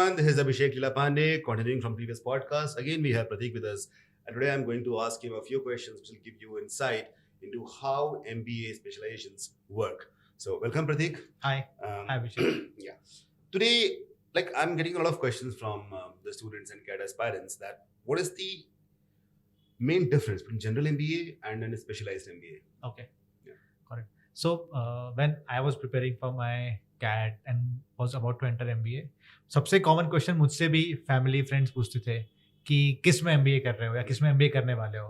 everyone, this is Abhishek Lilapande, continuing from previous podcast. Again, we have Pratik with us, and today I'm going to ask him a few questions which will give you insight into how MBA specializations work. So, welcome, Pratik. Hi. Hi, Abhishek. Yeah. Today, I'm getting a lot of questions from the students and CAT aspirants that what is the main difference between general MBA and then a specialized MBA? Okay. Yeah. Correct. So, when I was preparing for my CAT and was about to enter MBA, सबसे common question मुझसे भी family friends पूछते थे कि किस में MBA कर रहे हो या किस में MBA करने वाले हो,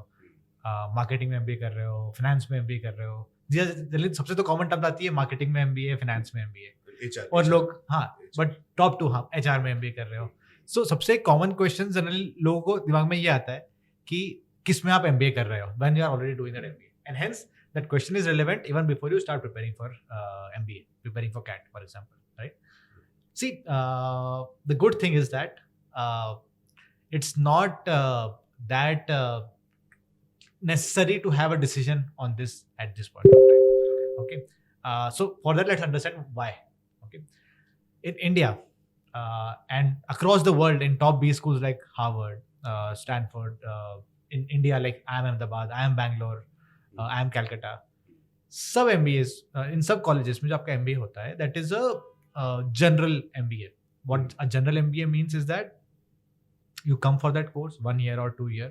मार्केटिंग में MBA कर रहे हो, फाइनेंस में MBA कर रहे हो. सबसे तो कॉमन टर्म आती है मार्केटिंग में MBA, फाइनेंस में MBA, और लोग बट टॉप टू HR में MBA कर रहे हो. सो सबसे कॉमन क्वेश्चन जनरली लोगों को दिमाग में ये आता है कि किस में आप MBA कर रहे हो when you are already doing that MBA, and hence that question is relevant even before you start preparing for MBA, preparing for CAT, for example, right? See, the good thing is that it's not that necessary to have a decision on this at this point of time. Okay, so for that, let's understand why. Okay, in India and across the world, in top B schools like Harvard, Stanford, in India like IIM Ahmedabad, IIM Bangalore, IIM Calcutta, सब MBAs in सब colleges में जो आपका MBA होता है, that is a general MBA. What a general MBA means is that you come for that course 1 year or 2 year,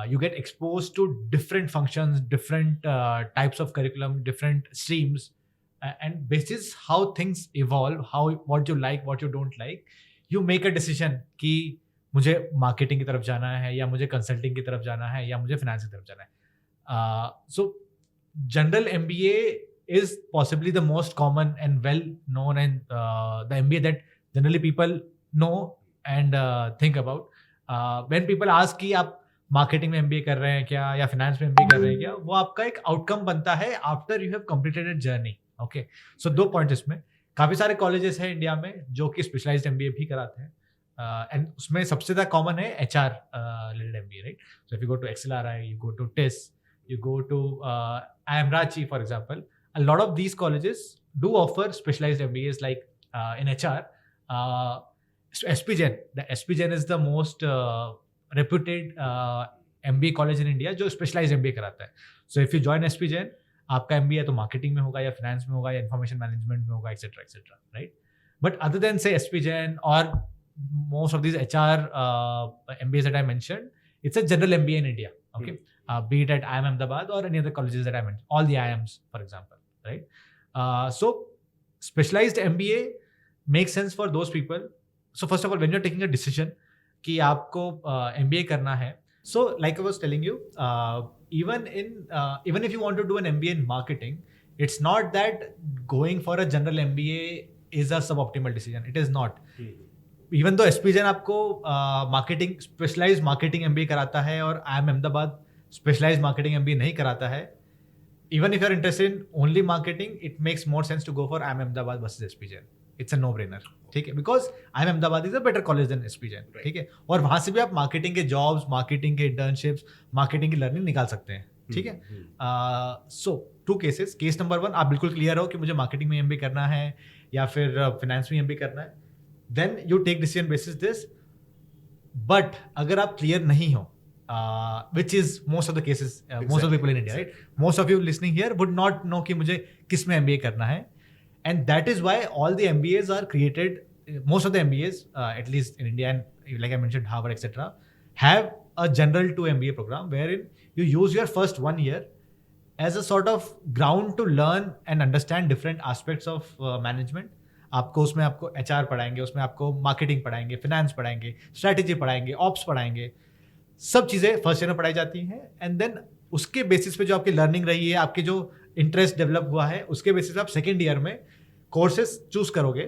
you get exposed to different functions, different types of curriculum, different streams, and basis how things evolve, what you like, what you don't like, you make a decision कि मुझे marketing की तरफ जाना है या मुझे consulting की तरफ जाना है या मुझे फाइनेंस की तरफ जाना है. सो general MBA is possibly the most common and well known and the MBA that generally people know and think about. When people ask कि आप मार्केटिंग में MBA कर रहे हैं क्या या फाइनेंस में MBA कर रहे हैं क्या, वो आपका एक आउटकम बनता है after you have completed a journey. Okay, so 2 points इसमें. काफ़ी सारे कॉलेजेस हैं इंडिया में जो कि स्पेशलाइज्ड MBA भी कराते हैं, एंड उसमें सबसे ज़्यादा कॉमन है HR related MBA, right? So if you go to XLRI, you go to TIS, you go to IIM Ranchi, for example, a lot of these colleges do offer specialized MBAs like in HR. SPGen, the SPGen is the most reputed MBA college in India जो specialized MBA कराता है. So if you join SPGen, आपका MBA तो marketing में होगा या finance में होगा या इंफॉर्मेशन मैनेजमेंट में होगा, etcetera etcetera, right? But other than से SPGen or most of these HR MBAs that I mentioned, it's a general MBA in India, okay? Be it at IIM Ahmedabad or any other colleges that I mentioned, all the IIMs, for example, right? So specialized MBA makes sense for those people. So first of all, when you're taking a decision कि आपको MBA करना है, so like I was telling you, even if you want to do an MBA in marketing, it's not that going for a general MBA is a suboptimal decision. It is not. Even though SPGen आपको marketing specialised marketing MBA कराता है और IIM Ahmedabad specialised marketing MBA नहीं कराता है, even if you're interested in only marketing, it makes more sense to go for IIM Ahmedabad versus SPGen. It's a no-brainer, ठीक है? Because IIM Ahmedabad is a better college than SPGen, ठीक है? और वहाँ से भी आप मार्केटिंग के जॉब्स, मार्केटिंग के इंटर्नशिप्स, मार्केटिंग की लर्निंग निकाल सकते हैं, ठीक है? सो 2 केसेस. केस नंबर 1, आप बिल्कुल क्लियर हो कि मुझे मार्केटिंग में MBA करना है या फिर फाइनेंस में MBA करना है, then you take decision basis this. But अगर आप क्लियर नहीं हो, which is most of the cases, most of the people in India, right? Most of you listening here would not know कि मुझे किस में MBA करना है, and that is why all the MBAs are created. Most of the MBAs, at least in India, and like I mentioned, Harvard, etc., have a general to MBA program wherein you use your first 1 year as a sort of ground to learn and understand different aspects of management. आपको उसमें आपको HR पढ़ाएंगे, उसमें आपको marketing पढ़ाएंगे, finance पढ़ाएंगे, strategy पढ़ाएंगे, ops पढ़ाएंगे, सब चीज़ें फर्स्ट ईयर में पढ़ाई जाती हैं. एंड देन उसके बेसिस पे जो आपकी लर्निंग रही है, आपके जो इंटरेस्ट डेवलप हुआ है, उसके बेसिस पे आप सेकेंड ईयर में कोर्सेज चूज करोगे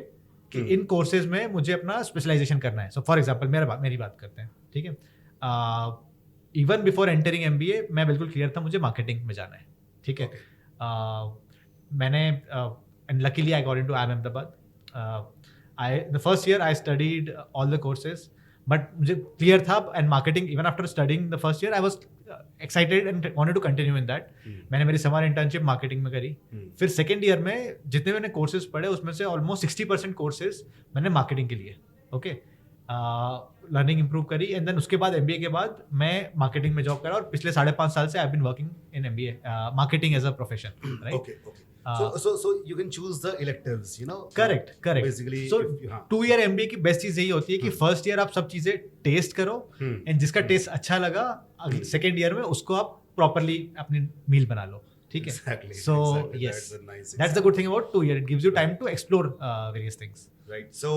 कि इन कोर्सेज में मुझे अपना स्पेशलाइजेशन करना है. सो फॉर एग्जाम्पल मेरी बात करते हैं, ठीक है? इवन बिफोर एंटरिंग MBA मैं बिल्कुल क्लियर था मुझे मार्केटिंग में जाना है, ठीक है? मैंने and luckily I got into IIM Ahmedabad. The first year I studied all the courses, but मुझे clear था, and marketing, even after studying the first year I was excited and wanted to continue in that. मैंने मेरी summer internship marketing में करी. फिर second year में जितने मैंने कोर्सेज पढ़े उसमें से ऑलमोस्ट 60% कोर्सेज मैंने मार्केटिंग के लिए, ओके, लर्निंग इंप्रूव करी, एंड देन उसके बाद MBA के बाद मैं मार्केटिंग में जॉब करा, और पिछले 5.5 साल से I been working in MBA marketing as a profession, right? Okay, okay. So you can choose the electives, you know. Correct. Basically, so if you, हाँ. 2 year MBA की बेस्ट चीज यही होती है कि फर्स्ट ईयर आप सब चीजें टेस्ट करो, एंड जिसका टेस्ट अच्छा लगा सेकेंड ईयर में उसको आप प्रॉपरली अपनी मील बना लो, ठीक है? Exactly. So exactly. yes, That's a nice that's the example. good thing about 2 year. It gives you time to explore various things. Right. So,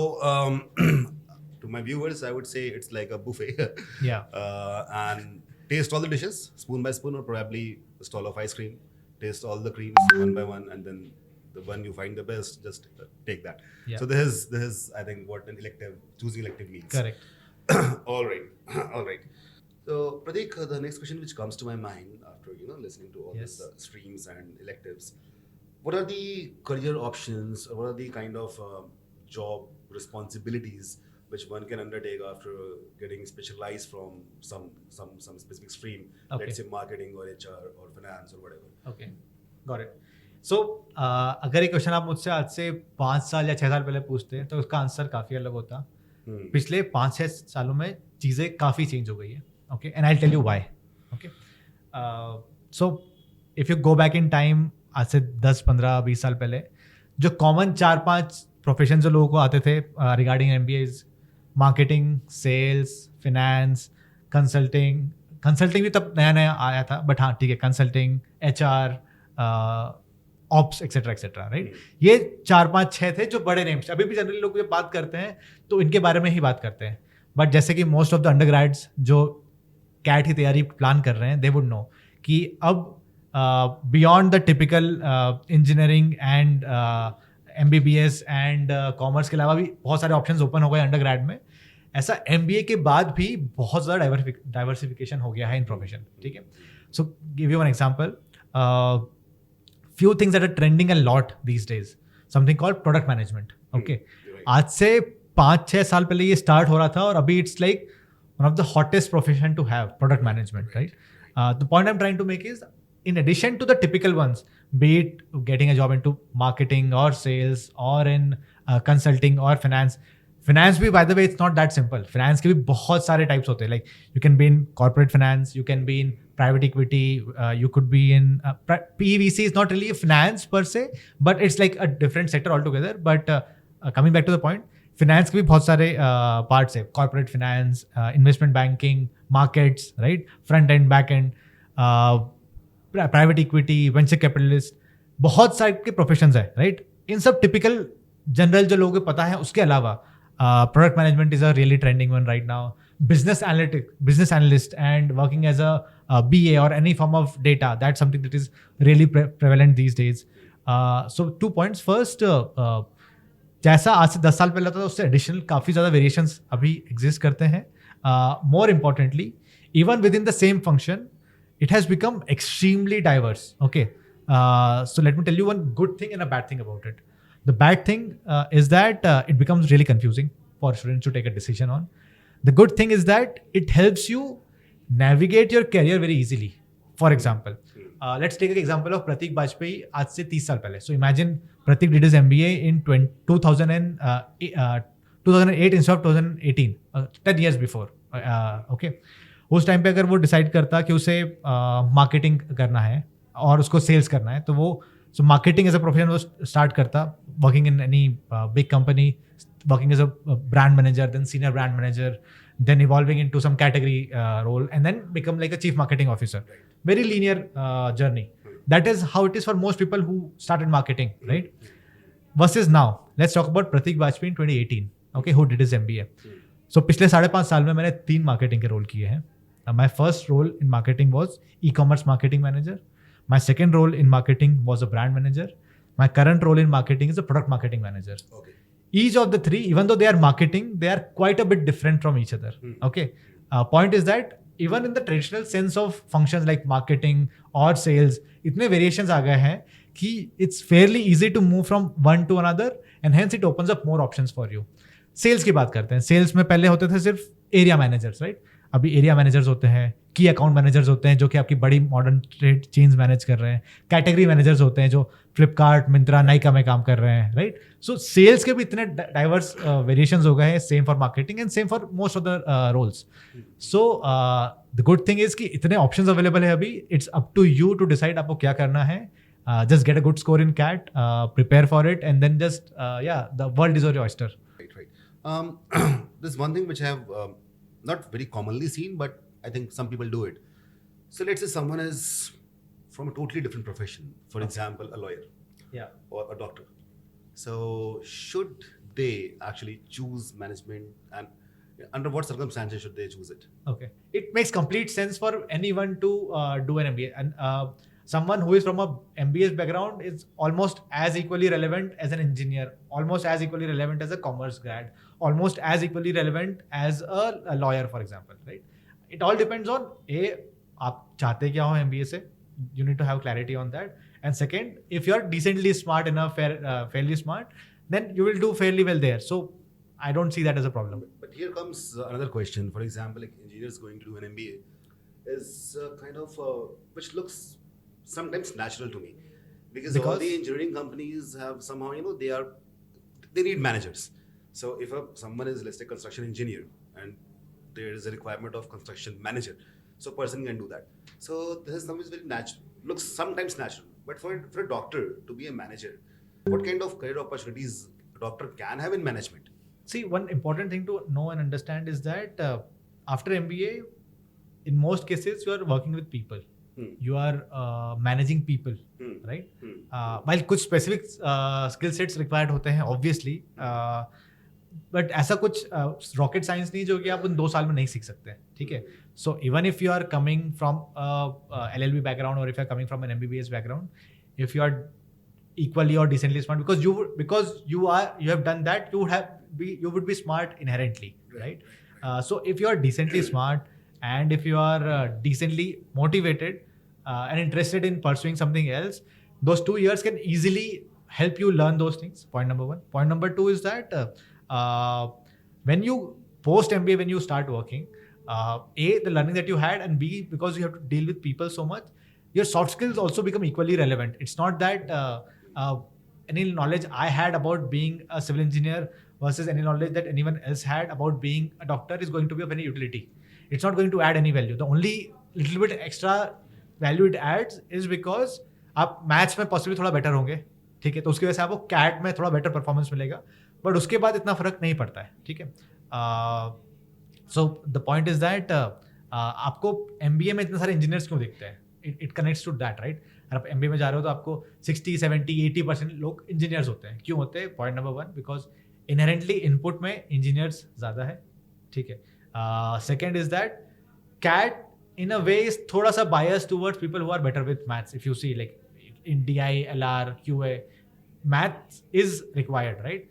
to my viewers, I would say it's like a buffet. Yeah. And taste all the dishes, spoon by spoon, or probably a stall of ice cream. Taste all the creams one by one, and then the one you find the best, just take that. Yeah. So this is, I think, what an elective, choosing elective means. Correct. All right. All right. So, Pratik, the next question which comes to my mind after listening to all Yes. these streams and electives, what are the career options, or what are the kind of job responsibilities which one can undertake after getting specialized from some specific stream, Okay. let's say marketing or HR or finance or whatever. Okay, got it. So अगर ये question आप मुझसे आज से 5 साल या 6 साल पहले पूछते हैं तो उसका आंसर काफ़ी अलग होता. पिछले 5-6 सालों में चीज़ें काफ़ी चेंज हो गई है. Okay, and I tell you why. Okay, so if you go back in time, आज से 10-15-20 साल पहले जो कॉमन 4-5 प्रोफेशन जो लोगों को आते थे regarding MBAs, marketing, sales, finance, consulting भी तब नया नया आया था, बट हाँ ठीक है, consulting, HR, ops, etcetera etcetera, right? ये 4-5-6 थे जो बड़े नेम्स. अभी भी जनरली लोग ये बात करते हैं तो इनके बारे में ही बात करते हैं, बट जैसे कि मोस्ट ऑफ द अंडरग्रेड्स जो कैट की तैयारी प्लान कर रहे हैं, दे वुड नो कि अब beyond the typical engineering and MBBS and commerce के अलावा भी बहुत सारे ऑप्शंस ओपन हो गए अंडरग्रेड में. ऐसा MBA के बाद भी बहुत ज़्यादा डाइवर्सिफिकेशन हो गया है इन प्रोफेशन, ठीक है? So give you one example, few things that are trending a lot these days, something called product management. Okay, आज से 5-6 साल पहले ये स्टार्ट हो रहा था और अभी it's like one of the hottest profession to have, product management, right? The point I'm trying to make is, in addition to the typical ones, be it getting a job into marketing or sales or in consulting or finance भी, by the way, it's not that simple. Finance के भी बहुत सारे types होते हैं. Like you can be in corporate finance, you can be in private equity, you could be in PVC is not really a finance per se, but it's like a different sector altogether. But coming back to the point, finance के भी बहुत सारे parts है. Corporate finance, investment banking, markets, right? Front end, back end, private equity, venture capitalist, बहुत सारे के professions है, right? इन सब typical जनरल जो लोगों को पता है, उसके अलावा product management is a really trending one right now. Business analyst and working as a BA or any form of data, that's something that is really prevalent these days. So 2 points. First, जैसा आज से 10 साल पहले था उससे additional काफ़ी ज़्यादा variations अभी एग्जिस्ट करते हैं. More importantly, even with in the same function, it has become extremely diverse. Okay, so let me tell you one good thing and a bad thing about it. The bad thing is that it becomes really confusing for students to take a decision on. The good thing is that it helps you navigate your career very easily. For example, let's take an example of Pratik Bajpai आज से 30 साल पहले. So imagine Pratik did his MBA in 2008 instead of 2018, 10 years before. Okay, उस time पे अगर वो decide करता कि उसे मार्केटिंग करना है और उसको सेल्स करना है, तो वो मार्केटिंग एज अ प्रोफेशन वो स्टार्ट करता, working in any big company, working as a brand manager, then senior brand manager, then evolving into some category role, and then become like a chief marketing officer. Very linear journey. That is how it is for most people who started marketing, right? Versus now, let's talk about Pratik Bajpai in 2018, okay, who did his MBA. So पिछले 5.5 साल में मैंने 3 marketing के role किए हैं. My first role in marketing was e-commerce marketing manager. My second role in marketing was a brand manager. My current role in marketing is a product marketing manager. Okay. Each of the 3, even though they are marketing, they are quite a bit different from each other. Okay. Point is that even in the traditional sense of functions like marketing or sales, इतने variations आ गए हैं कि it's fairly easy to move from one to another, and hence it opens up more options for you. Sales की बात करते हैं. Sales में पहले होते थे सिर्फ area managers, right? अभी एरिया मैनेजर्स होते हैं, की अकाउंट मैनेजर्स होते हैं जो कि आपकी बड़ी मॉडर्न ट्रेड चेन्स मैनेज कर रहे हैं, कैटेगरी मैनेजर्स होते हैं जो फ्लिपकार्ट, मिंत्रा, नाइका में काम कर रहे हैं, राइट? सो सेल्स के भी इतने डाइवर्स वेरिएशंस हो गए हैं, same for marketing and same for most of the roles. So the good thing is कि इतने ऑप्शंस अवेलेबल है अभी. It's up to you to decide आपको क्या करना है. Just get a good score in CAT, prepare for it, and then just the world is your oyster. Right. There's one thing which I have not very commonly seen, but I think some people do it. So let's say someone is from a totally different profession, for example, a lawyer, or a doctor. So should they actually choose management, and under what circumstances should they choose it? Okay, it makes complete sense for anyone to do an MBA, and someone who is from a MBA background is almost as equally relevant as an engineer, almost as equally relevant as a commerce grad, almost as equally relevant as a lawyer, for example, right? It all depends on आप चाहते क्या हो MBA से. You need to have clarity on that. And second, if you're decently smart enough, fairly smart, then you will do fairly well there. So I don't see that as a problem. But here comes another question. For example, like engineers going to do an MBA is kind of which looks sometimes natural to me, because all the engineering companies have somehow, they need managers. So if someone is, let's say, construction engineer, and there is a requirement of construction manager, so person can do that. So this is something very natural, looks sometimes natural. But for a doctor to be a manager, what kind of career opportunities a doctor can have in management? See, one important thing to know and understand is that after MBA, in most cases, you are working with people. You are managing people, right? While कुछ specific skill sets required होते हैं obviously, but ऐसा कुछ rocket science नहीं जो कि आप उन 2 साल में नहीं सीख सकते, ठीक है? So even if you are coming from a LLB background, or if you are coming from an MBBS background, if you are equally or decently smart, because you have done that, you would be smart inherently, right? So if you are decently smart, and if you are decently motivated and interested in pursuing something else, those 2 years can easily help you learn those things. Point number 1. Point number 2 is that when you post MBA, when you start working, the learning that you had, and B, because you have to deal with people so much, your soft skills also become equally relevant. It's not that any knowledge I had about being a civil engineer versus any knowledge that anyone else had about being a doctor is going to be of any utility. It's not going to add any value. The only little bit extra value it adds is because आप maths में possibly थोड़ा better होंगे, ठीक है? तो उसकी वजह से आपको कैट में थोड़ा बेटर परफॉर्मेंस मिलेगा, बट उसके बाद इतना फर्क नहीं पड़ता है, ठीक है? So the point is that आपको MBA में इतने सारे इंजीनियर्स क्यों दिखते हैं? It connects to that, right? अगर आप MBA में जा रहे हो तो आपको 60, 70, 80% लोग इंजीनियर्स होते हैं. क्यों होते हैं? Point number 1, because inherently input में इंजीनियर्स ज़्यादा है, ठीक है? Second is that CAT in a way is thoda sa biased towards people who are better with maths. If you see like in DI, LR, QA, maths is required, right?